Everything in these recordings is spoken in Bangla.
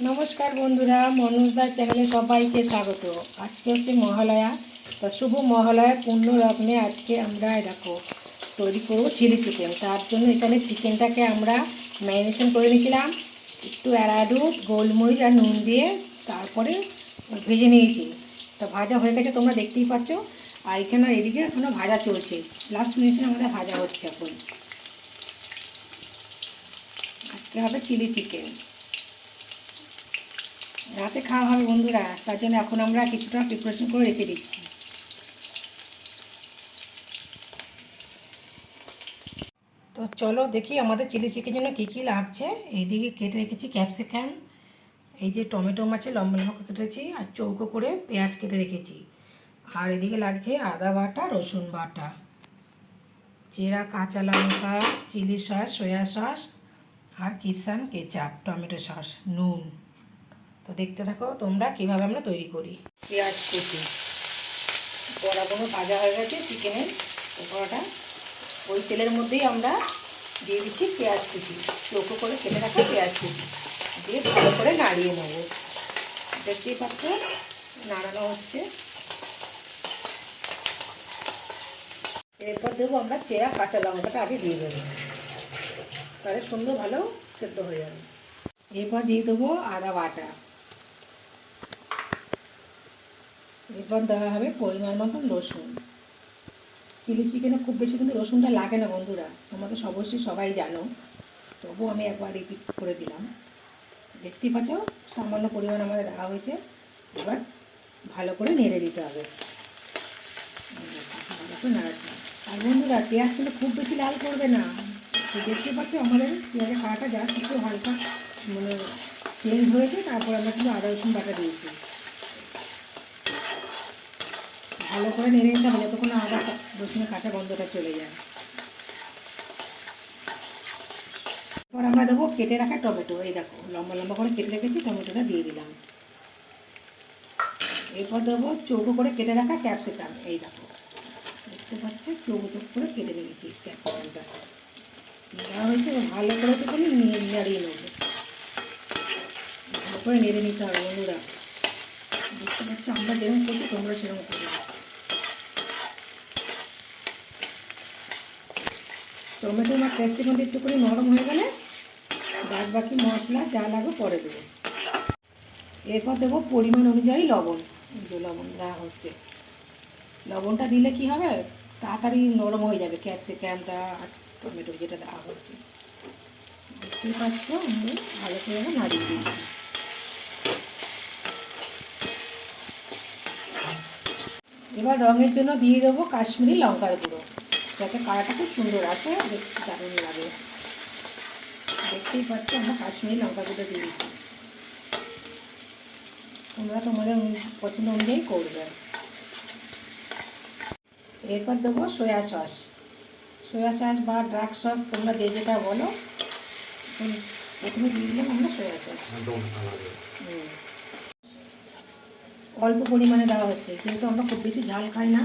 নমস্কার বন্ধুরা, মনোজদার চ্যানেলে সবাইকে স্বাগত। আজকে হচ্ছে মহালয়া। তা শুভ মহালয়া পূর্ণ লগ্নে আজকে আমরা দেখো তৈরি করবো চিলি চিকেন। তার জন্য এখানে চিকেনটাকে আমরা ম্যারিনেশন করে নিয়েছিলাম একটু এরাডু, গোলমরিচ আর নুন দিয়ে, তারপরে ভেজে নিয়েছি। তা ভাজা হয়ে গেছে, তোমরা দেখতেই পাচ্ছ। আর এখানে এদিকে এখনও ভাজা চলছে, লাস্ট মিনিটে আমাদের ভাজা হচ্ছে। এখন আজকে হবে চিলি চিকেন, রাতে খাওয়া হবে বন্ধুরা। তার জন্য এখন আমরা কিছুটা প্রিপারেশন করে রেখে দিচ্ছি। তো চলো দেখি আমাদের চিলি চিকেনের জন্য কী কী লাগছে। এইদিকে কেটে রেখেছি ক্যাপসিকাম, এই যে টমেটো মাছে লম্বা লম্বা করে কেটেছি, আর চৌকো করে পেঁয়াজ কেটে রেখেছি। আর এদিকে লাগছে আদা বাটা, রসুন বাটা, চেরা কাঁচা লঙ্কা, চিলি সস, সয়া সস, আর কিষান কেচাপ, টমেটো সস, নুন। তো দেখতে থাকো তোমরা কীভাবে আমরা তৈরি করি। পেঁয়াজ কুচি, বড়াগুলো ভাজা হয়ে গেছে চিকেনের পকোড়াটা। ওই তেলের মধ্যেই আমরা দিয়ে দিচ্ছি পেঁয়াজ কুচি, চৌকো করে কেটে রাখা পেঁয়াজ কুচি দিয়ে ভালো করে নাড়িয়ে নেবো। দেখতেই পাচ্ছ নাড়ানো হচ্ছে। এরপর দেবো আমরা চেরা কাঁচা লঙ্কাটা আগে দিয়ে দেবো, তাহলে সুন্দর ভালো সেদ্ধ হয়ে যাবে। এরপর দিয়ে দেবো আদা বাটা। এরপর দেওয়া হবে পরিমাণ মতন রসুন। চিলি চিকেনে খুব বেশি কিন্তু রসুনটা লাগে না বন্ধুরা, তোমরা তো অবশ্যই সবাই জানো, তবুও আমি একবার রিপিট করে দিলাম। দেখতেই পাচ্ছ সামান্য পরিমাণ আমাদের দেওয়া হয়েছে। এবার ভালো করে নেড়ে দিতে হবে, ভালো করে নাড়াতে হবে। আর বন্ধুরা পেঁয়াজ কিন্তু খুব বেশি লাল করবে না। দেখতে পাচ্ছ আমাদের পেঁয়াজের কালারটা যা একটু হালকা মানে চেঞ্জ হয়েছে, তারপর আমরা কিন্তু আদা রসুন বাটা দিয়েছি। ভালো করে নেড়ে নিতে হবে যতক্ষণ আদা রসুনের কাঁচা গন্ধটা চলে যায়। এবার আমরা দেবো কেটে রাখা টমেটো। এই দেখো লম্বা লম্বা করে কেটে রেখেছি, টমেটোটা দিয়ে দিলাম। এরপর দেবো চৌকো করে কেটে রাখা ক্যাপসিকাম। এই দেখো দেখতে পাচ্ছ চৌকো চৌকো করে কেটে রেখেছি ক্যাপসিকামটা দেওয়া হয়েছে। ভালো করে একটু নাড়িয়ে নেবো, ভালো করে নেড়ে নিতে হবে বন্ধুরা। দেখতে পাচ্ছ আমরা যেরকম করছি তোমরা সেরকম করবে। টমেটো বা ক্যাপসিকামটা একটু করে নরম হয়ে গেলে বাদ বাকি মশলা যা লাগবে পরে দেবো। এরপর দেবো পরিমাণ অনুযায়ী লবণ। যে লবণ দেওয়া হচ্ছে, লবণটা দিলে কি হবে তাড়াতাড়ি নরম হয়ে যাবে ক্যাপসিকামটা আর টমেটো যেটা দেওয়া হচ্ছে। দেখতেই পাচ্ছ আমি ভালো করে নাড়িয়ে দিচ্ছি। এবার রঙের জন্য দিয়ে দেবো কাশ্মীরি লঙ্কার গুঁড়ো, যাতে কালারটা খুব সুন্দর আসে, দেখতে দারুণ লাগে। দেখতেই পাচ্ছ আমরা কাশ্মীরি লঙ্কা গুঁড়ো দিয়েছি, তোমরা তোমাদের পছন্দ অনুযায়ী করবে। এরপর দেবো সয়া সস। সয়া সস বা ডার্ক সস তোমরা যে যেটা বলো, প্রথমে দিয়ে দিলাম আমরা সয়া সস। অল্প পরিমাণে দেওয়া হচ্ছে, কিন্তু আমরা খুব বেশি ঝাল খাই না।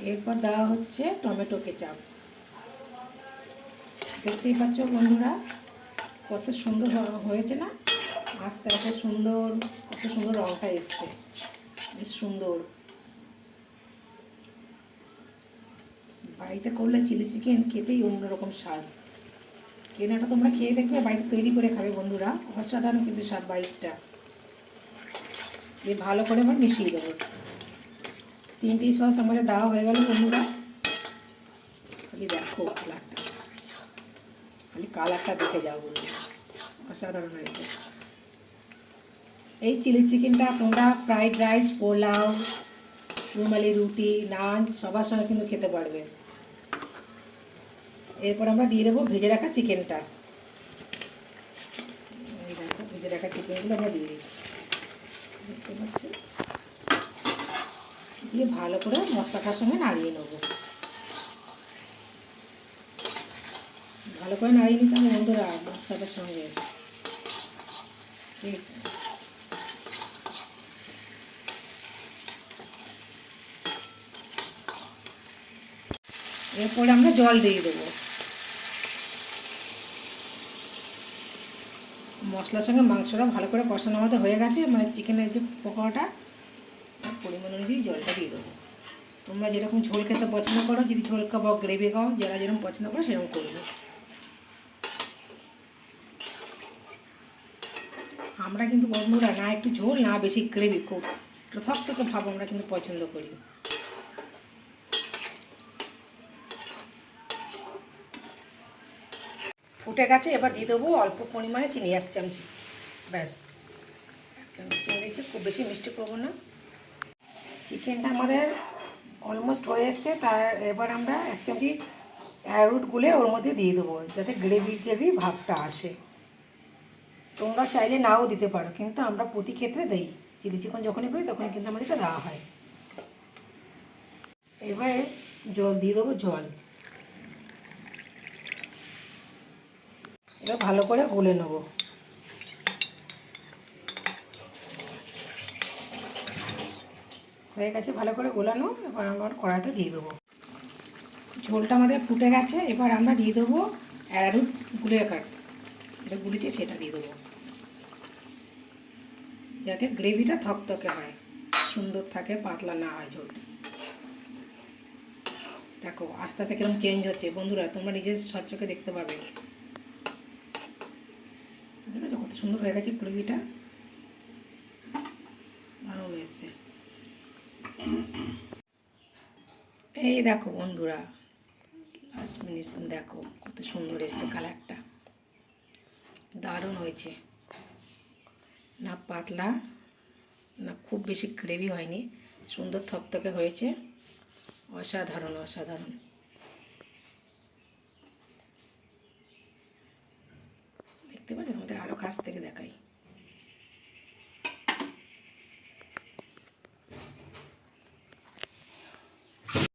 এরপর দেওয়া হচ্ছে টমেটো কেচাপ। দেখতেই পাচ্ছ বন্ধুরা কত সুন্দর হয়েছে না, আস্তে আস্তে সুন্দর, কত সুন্দর রঙটা এসছে, বেশ সুন্দর। বাড়িতে করলে চিলি চিকেন খেতেই অন্যরকম স্বাদ। কেনাটা তোমরা খেয়ে দেখবে, বাড়িতে তৈরি করে খাবে বন্ধুরা, অসাধারণ কিন্তু স্বাদ বাড়িটা। দিয়ে ভালো করে আবার মিশিয়ে দেবো। 3টে সস আমাদের দেওয়া হয়ে গেল বন্ধুরা। খালি দেখো কালারটা, খালি কালারটা দেখে যাও বন্ধুরা, অসাধারণ হয়েছে। এই চিলি চিকেনটা তোমরা ফ্রাইড রাইস, পোলাও, রুমালি রুটি, নান সবার সঙ্গে কিন্তু খেতে পারবে। এরপর আমরা দিয়ে দেবো ভেজে রাখা চিকেনটা। এই দেখো ভেজে রাখা চিকেনগুলো আমরা দিয়ে দিচ্ছি, দেখতে পাচ্ছি। দিয়ে ভালো করে মশলাটার সঙ্গে নাড়িয়ে নেব, ভালো করে নাড়িয়ে নিতে হবে বন্ধুরা মশলাটার সঙ্গে। এরপরে আমরা জল দিয়ে দেবো। মশলার সঙ্গে মাংসটা ভালো করে কষানো আমাদের হয়ে গেছে, মানে চিকেনের যে পকোড়াটা, পরিমাণ অনুযায়ী জলটা দিয়ে দেবো। তোমরা যেরকম ঝোল খেতে পছন্দ করো, যদি ঝোল খাও গ্রেভি খাও, যারা যেরকম পছন্দ করো সেরকম করবে। আমরা কিন্তু বন্ধুরা না একটু ঝোল না বেশি গ্রেভি, খুব থকথকে ভাব আমরা কিন্তু পছন্দ করি। ফুটে গেছে, এবার দিয়ে দেবো অল্প পরিমাণে চিনি, 1 চামচি, ব্যাস 1 চামচি চিনি দিয়েছি, খুব বেশি মিষ্টি করবো না। চিকেনটা আমাদের অলমোস্ট হয়ে এসছে, তার এবার আমরা 1 চামচি অ্যারোরুট গুলে ওর মধ্যে দিয়ে দেবো, যাতে গ্রেভি গ্রেভি ভাবটা আসে। তোমরা চাইলে নাও দিতে পারো, কিন্তু আমরা প্রতি ক্ষেত্রে দিই। চিলি চিকেন যখনই করি তখনই কিন্তু আমাদের এটা দেওয়া হয়। এবারে জল দিয়ে দেবো, জল এবার ভালো করে গুলে নেবো। হয়ে গেছে ভালো করে গোলানো, এবার আমরা কড়াইতে দিয়ে দেবো। ঝোলটা আমাদের ফুটে গেছে, এবার আমরা দিয়ে দেবো অ্যারারুট গুলে রাখা, যেটা গুলেছি সেটা দিয়ে দেবো, যাতে গ্রেভিটা থকথকে হয়, সুন্দর থাকে, পাতলা না হয় ঝোলটা। দেখো আস্তে আস্তে কিরকম চেঞ্জ হচ্ছে বন্ধুরা, তোমরা নিজের স্বচ্ছকে দেখতে পাবে। ঠিক আছে, কত সুন্দর হয়ে গেছে গ্রেভিটা, আরও এসছে। এই দেখো বন্ধুরা, লাস্ট ফিনিশিং দেখো কত সুন্দর এসছে, কালারটা দারুণ হয়েছে, না পাতলা না খুব বেশি গ্রেভি হয়নি, সুন্দর থকথকে হয়েছে, অসাধারণ অসাধারণ। দেখতে পাচ্ছ, আমাদের আরও কাছ থেকে দেখাই।